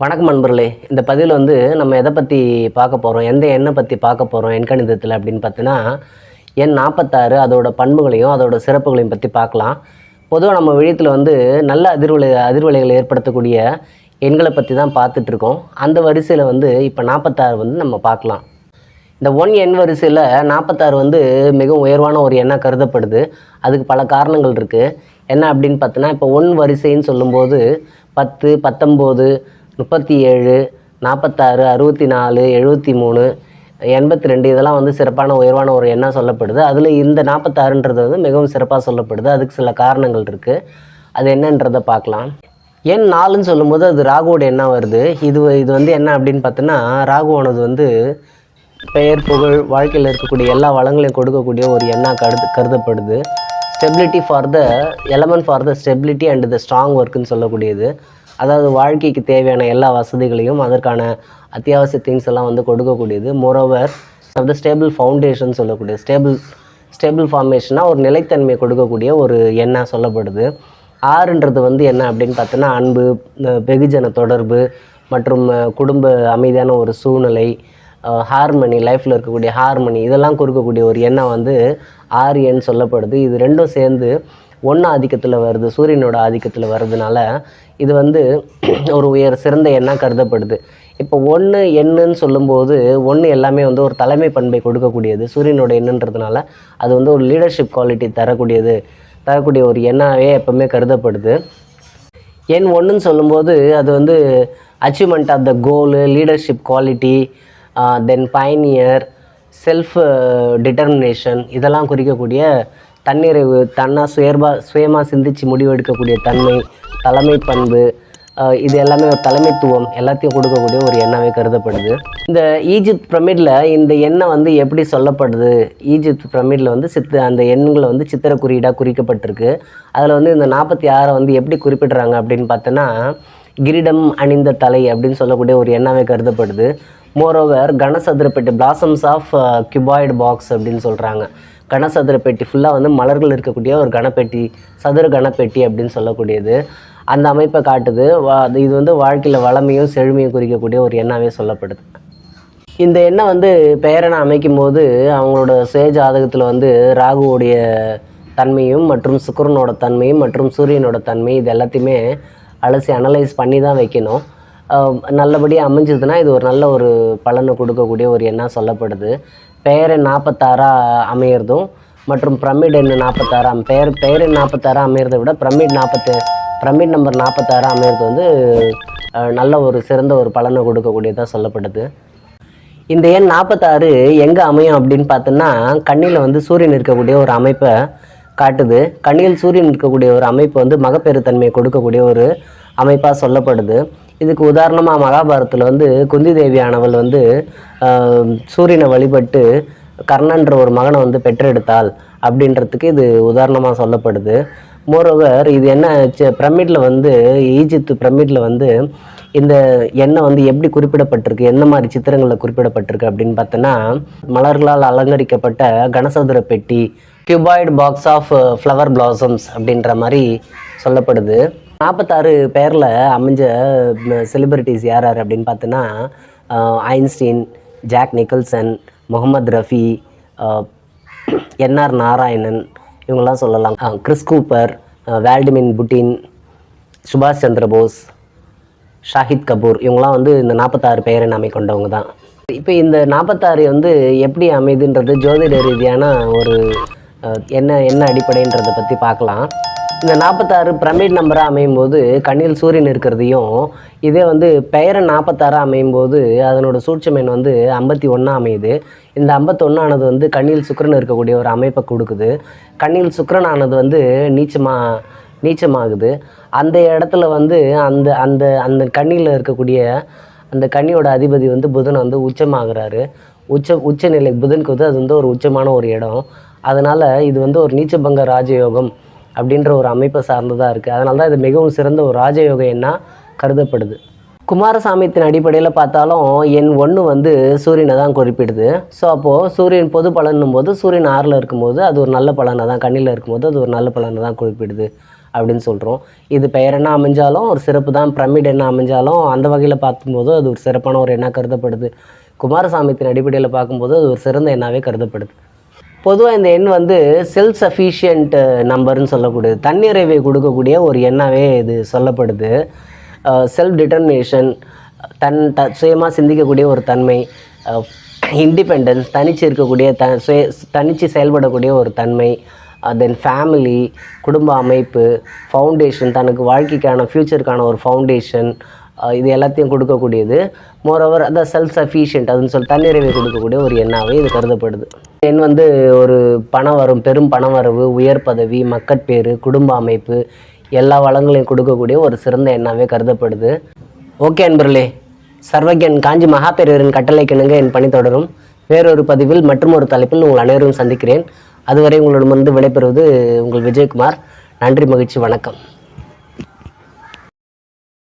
வணக்கம் நண்பர்களே. இந்த பதிவில் நம்ம எதை பற்றி பார்க்க போகிறோம், எந்த எண்ணை பற்றி பார்க்க போகிறோம் எண்கணிதத்தில் அப்படின்னு பார்த்தீங்கன்னா, எண் 46 அதோட பண்புகளையும் அதோட சிறப்புகளையும் பற்றி பார்க்கலாம். பொதுவாக நம்ம விழியத்தில் நல்ல அதிர்வலைகளை ஏற்படுத்தக்கூடிய எண்களை பற்றி தான் பார்த்துட்ருக்கோம். அந்த வரிசையில் இப்போ 46 நம்ம பார்க்கலாம். இந்த 1 எண் வரிசையில் 46 மிகவும் உயர்வான ஒரு எண்ணாக கருதப்படுது. அதுக்கு பல காரணங்கள் இருக்குது. என்ன அப்படின்னு பார்த்தோன்னா, இப்போ 1 வரிசைன்னு சொல்லும்போது 10, 19, 37, 46, 64, 73, 82 இதெல்லாம் சிறப்பான உயர்வான ஒரு எண்ணாக சொல்லப்படுது. அதில் இந்த 46ன்றது மிகவும் சிறப்பாக சொல்லப்படுது. அதுக்கு சில காரணங்கள் இருக்குது. அது என்னன்றதை பார்க்கலாம். எண் 4ன்னு சொல்லும்போது அது ராகுவோட எண்ணாக வருது. இது என்ன அப்படின்னு பார்த்தோன்னா, ராகுவானது பெயர், புகழ், வாழ்க்கையில் இருக்கக்கூடிய எல்லா வளங்களையும் கொடுக்கக்கூடிய ஒரு எண்ணாக கருதப்படுது. Stability for the element for the stability and the strong ஒர்க்குன்னு சொல்லக்கூடியது. அதாவது வாழ்க்கைக்கு தேவையான எல்லா வசதிகளையும் அதற்கான அத்தியாவசிய திங்ஸ் எல்லாம் கொடுக்கக்கூடியது. Moreover of the stable foundation சொல்லக்கூடிய ஸ்டேபிள் ஃபார்மேஷனாக ஒரு நிலைத்தன்மையை கொடுக்கக்கூடிய ஒரு எண்ணாக சொல்லப்படுது. 6ன்றது என்ன அப்படின்னு பார்த்தோன்னா, அன்பு, வெகுஜன தொடர்பு மற்றும் குடும்ப அமைதியான ஒரு சூழ்நிலை, ஹார்மனி, லைஃப்பில் இருக்கக்கூடிய ஹார்மனி இதெல்லாம் கொடுக்கக்கூடிய ஒரு எண்ணம் 6 எண் சொல்லப்படுது. இது ரெண்டும் சேர்ந்து 1 ஆதிக்கத்தில் வருது, சூரியனோட ஆதிக்கத்தில் வர்றதுனால இது ஒரு சிறந்த எண்ணாக கருதப்படுது. இப்போ 1 எண்ணுன்னு சொல்லும்போது 1 எல்லாமே ஒரு தலைமை பண்பை கொடுக்கக்கூடியது. சூரியனோட எண்ணுன்றதுனால அது ஒரு லீடர்ஷிப் குவாலிட்டி தரக்கூடிய ஒரு எண்ணாகவே எப்பவுமே கருதப்படுது. எண் 1ன்னு சொல்லும்போது அது achievement of the goal, leadership quality, then pioneer, self determination இதெல்லாம் குறிக்கக்கூடிய தன்னிறைவு, சுயமாக சிந்தித்து முடிவெடுக்கக்கூடிய தன்மை, தலைமை பண்பு, இது எல்லாமே ஒரு தலைமைத்துவம் எல்லாத்தையும் கொடுக்கக்கூடிய ஒரு எண்ணாகவே கருதப்படுது. இந்த ஈஜிப்த் பிரமிடில் இந்த எண்ணெய் எப்படி சொல்லப்படுது? ஈஜிப்த் பிரமிடில் அந்த எண்களை சித்திர குறியீடாக குறிக்கப்பட்டிருக்கு. அதில் இந்த 46 எப்படி குறிப்பிடுறாங்க அப்படின்னு பார்த்தோன்னா, கிரீடம் அணிந்த தலை அப்படின்னு சொல்லக்கூடிய ஒரு எண்ணாகவே கருதப்படுது. மோரோவர் கனசதுர பெட்டி, பிளாசம்ஸ் ஆஃப் கியூபாய்டு பாக்ஸ் அப்படின்னு சொல்கிறாங்க. கனசதுர பெட்டி ஃபுல்லாக மலர்கள் இருக்கக்கூடிய ஒரு கனப்பெட்டி, சதுர கனப்பெட்டி அப்படின்னு சொல்லக்கூடியது. அந்த அமைப்பை காட்டுது. இது வாழ்க்கையில் வளமையும் செழுமையும் குறிக்கக்கூடிய ஒரு எண்ணாகவே சொல்லப்படுது. இந்த எண்ணெய் பெயரென அமைக்கும் போது அவங்களோட சுய ஜாதகத்தில் ராகுவோடைய தன்மையும் மற்றும் சுக்கிரனோட தன்மையும் மற்றும் சூரியனோட தன்மை இது எல்லாத்தையுமே அலசி அனலைஸ் பண்ணி தான் வைக்கணும். நல்லபடியாக அமைஞ்சதுன்னா இது ஒரு நல்ல ஒரு பலனை கொடுக்கக்கூடிய ஒரு எண்ணாக சொல்லப்படுது. பெயர் 46 அமையிறதும் மற்றும் பிரமிட் எண் 46 பெயர் 46 அமையிறதை விட பிரமிட் நம்பர் 46 அமையிறது நல்ல ஒரு சிறந்த ஒரு பலனை கொடுக்கக்கூடியதாக சொல்லப்படுது. இந்த எண் 46 எங்கே அமையும் அப்படின்னு பார்த்தோன்னா, கண்ணியில் சூரியன் இருக்கக்கூடிய ஒரு அமைப்பை காட்டுது. கண்ணியில் சூரியன் இருக்கக்கூடிய ஒரு அமைப்பு மகப்பேறு தன்மையை கொடுக்கக்கூடிய ஒரு அமைப்பாக சொல்லப்படுது. இதுக்கு உதாரணமாக மகாபாரதத்தில் குந்தி தேவியானவள் சூரியனை வழிபட்டு கர்ணன்ற ஒரு மகனை பெற்றெடுத்தாள் அப்படின்றதுக்கு இது உதாரணமாக சொல்லப்படுது. மோரோவர் இது என்ன பிரமிடில் ஈஜிப்து பிரமிடில் இந்த எண்ணெய் எப்படி குறிப்பிடப்பட்டிருக்கு, என்ன மாதிரி சித்திரங்களில் குறிப்பிடப்பட்டிருக்கு அப்படின்னு பார்த்தோன்னா, மலர்களால் அலங்கரிக்கப்பட்ட கனசதுர பெட்டி, cuboid box of flower blossoms அப்படின்ற மாதிரி சொல்லப்படுது. 46 பேரில் அமைஞ்ச செலிபிரிட்டிஸ் யார் அப்படின்னு பார்த்தோன்னா, Einstein, Jack Nicholson, Mohammed Rafi, NR Narayanan இவங்கெல்லாம் சொல்லலாம். கிறிஸ் கூப்பர், வால்டிமிர் புட்டின், சுபாஷ் சந்திர போஸ், ஷாஹித் கபூர் இவங்கெல்லாம் இந்த 46 பெயரை நாமை கொண்டவங்க தான். இப்போ இந்த 46 எப்படி அமைதுன்றது ஜோதிட ரீதியான ஒரு என்ன அடிப்படைன்றதை பற்றி பார்க்கலாம். இந்த 46 பிரமிட் நம்பராக அமையும் போது கண்ணில் சூரியன் இருக்கிறதையும், இதே பெயரை 46 அமையும் போது அதனோட சூட்சம் எண் 51 அமையுது. இந்த 51ஆனது கண்ணில் சுக்கிரன் இருக்கக்கூடிய ஒரு அமைப்பை கொடுக்குது. கண்ணில் சுக்கிரனானது நீச்சமாகுது. அந்த இடத்துல அந்த அந்த அந்த கண்ணியில் இருக்கக்கூடிய அந்த கண்ணியோட அதிபதி புதன் உச்சமாகிறாரு. உச்சநிலை புதனுக்கு அது ஒரு உச்சமான ஒரு இடம். அதனால் இது ஒரு நீச்சபங்க ராஜயோகம் அப்படின்ற ஒரு அமைப்பை சார்ந்ததாக இருக்குது. அதனால தான் இது மிகவும் சிறந்த ஒரு ராஜயோக எண்ணாக கருதப்படுது. குமாரசாமியத்தின் அடிப்படையில் பார்த்தாலும் எண் 1 சூரியனை தான் குறிப்பிடுது. ஸோ அப்போது சூரியன் பொது பலனும் போது சூரியன் 6ல் இருக்கும்போது அது ஒரு நல்ல பலனை தான், கண்ணில் இருக்கும்போது அது ஒரு நல்ல பலனை தான் குறிப்பிடுது அப்படின்னு சொல்கிறோம். இது பெயர் என்ன அமைஞ்சாலும் ஒரு சிறப்பு தான். பிரமிட் என்ன அமைஞ்சாலும் அந்த வகையில் பார்க்கும்போது அது ஒரு சிறப்பான ஒரு எண்ணாக கருதப்படுது. குமாரசாமியத்தின் அடிப்படையில் பார்க்கும்போது அது ஒரு சிறந்த எண்ணாகவே கருதப்படுது. பொதுவாக இந்த எண் வந்து செல்ஃப் சஃபிஷியன்ட் நம்பர்னு சொல்லக்கூடியது, தன்னிறைவை கொடுக்கக்கூடிய ஒரு எண்ணாகவே இது சொல்லப்படுது. செல்ஃப் டிட்டர்மினேஷன், சுயமாக சிந்திக்கக்கூடிய ஒரு தன்மை, இண்டிபெண்டன்ஸ், தனிச்சு இருக்கக்கூடிய தனிச்சு செயல்படக்கூடிய ஒரு தன்மை, தென் ஃபேமிலி, குடும்ப அமைப்பு, ஃபவுண்டேஷன், தனக்கு வாழ்க்கைக்கான ஃப்யூச்சருக்கான ஒரு ஃபவுண்டேஷன், இது எல்லாத்தையும் கொடுக்கக்கூடியது. மோரோவர் அந்த செல்ஃப் சஃபிஷியன்ட் அதுன்னு சொல்லி தன்னிறைவை கொடுக்கக்கூடிய ஒரு எண்ணாகவே இது கருதப்படுது. எண் வந்து ஒரு பணம் வரும், பெரும் பண வரவு, உயர் பதவி, மக்கட்பேறு, குடும்ப அமைப்பு, எல்லா வளங்களையும் கொடுக்கக்கூடிய ஒரு சிறந்த எண்ணாகவே கருதப்படுது. ஓகே அன்பர்களே, சர்வஜன் காஞ்சி மகாபெரியரின் கட்டளைக்கிணங்க என் பணி தொடரும். வேறொரு பதிவில் மற்றும் ஒரு தலைப்பில் உங்கள் அனைவரும் சந்திக்கிறேன். அதுவரை உங்களிடமிருந்து விடைபெறுவது உங்கள் விஜயகுமார். நன்றி, மகிழ்ச்சி, வணக்கம்.